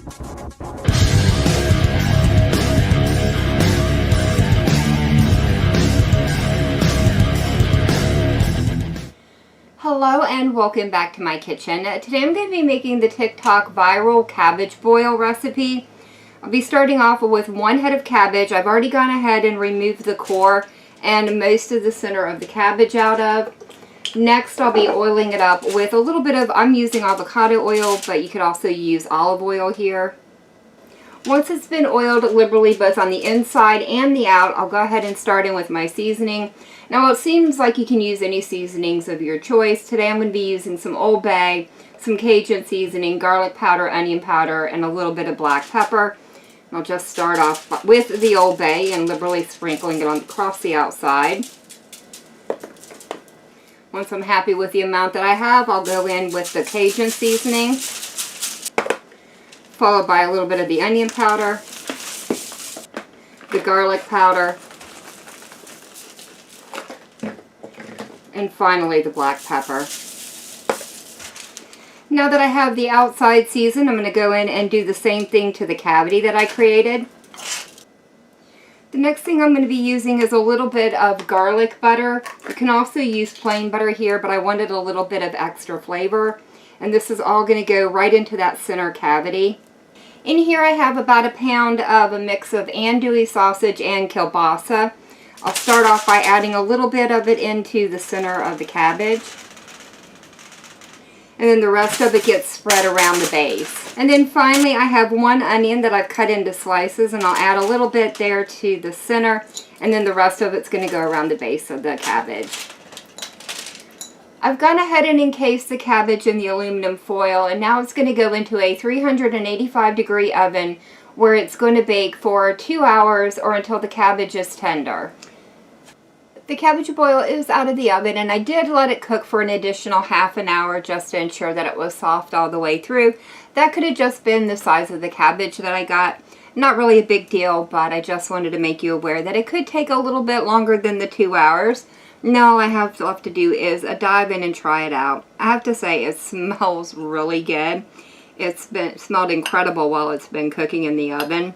Hello and welcome back to my kitchen. Today I'm going to be making the TikTok viral cabbage boil recipe. I'll be starting off with 1 head of cabbage. I've already gone ahead and removed the core and most of the center of the cabbage out of. Next I'll be oiling it up with a little bit of, I'm using avocado oil, but you could also use olive oil here. Once it's been oiled liberally both on the inside and the out, I'll go ahead and start in with my seasoning. Now it seems like you can use any seasonings of your choice. Today I'm going to be using some Old Bay, some Cajun seasoning, garlic powder, onion powder, and a little bit of black pepper. I'll just start off with the Old Bay and liberally sprinkling it across the outside. Once I'm happy with the amount that I have, I'll go in with the Cajun seasoning, followed by a little bit of the onion powder, the garlic powder, and finally the black pepper. Now that I have the outside seasoned, I'm going to go in and do the same thing to the cavity that I created. The next thing I'm going to be using is a little bit of garlic butter. You can also use plain butter here, but I wanted a little bit of extra flavor. And this is all going to go right into that center cavity. In here I have about 1 pound of a mix of andouille sausage and kielbasa. I'll start off by adding a little bit of it into the center of the cabbage. And then the rest of it gets spread around the base. And then finally I have 1 onion that I've cut into slices, and I'll add a little bit there to the center, and then the rest of it's going to go around the base of the cabbage. I've gone ahead and encased the cabbage in the aluminum foil, and now it's going to go into a 385-degree oven where it's going to bake for 2 hours or until the cabbage is tender. The cabbage boil is out of the oven, and I did let it cook for an additional half an hour just to ensure that it was soft all the way through. That could have just been the size of the cabbage that I got. Not really a big deal, but I just wanted to make you aware that it could take a little bit longer than the 2 hours. Now all I have left to do is dive in and try it out. I have to say it smells really good. It smelled incredible while it's been cooking in the oven.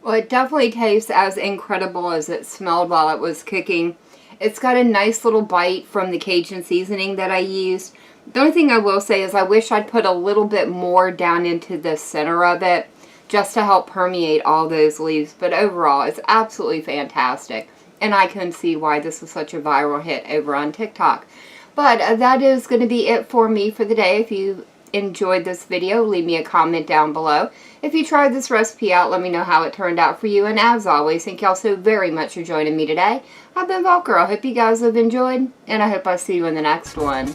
Well, it definitely tastes as incredible as it smelled while it was cooking. It's got a nice little bite from the Cajun seasoning that I used. The only thing I will say is I wish I'd put a little bit more down into the center of it just to help permeate all those leaves. But overall, it's absolutely fantastic. And I can see why this was such a viral hit over on TikTok. But that is going to be it for me for the day. If you enjoyed this video, leave me a comment down below. If you tried this recipe out, let me know how it turned out for you. And as always, thank you all so very much for joining me today. I've been Valker. I hope you guys have enjoyed, and I hope I see you in the next one.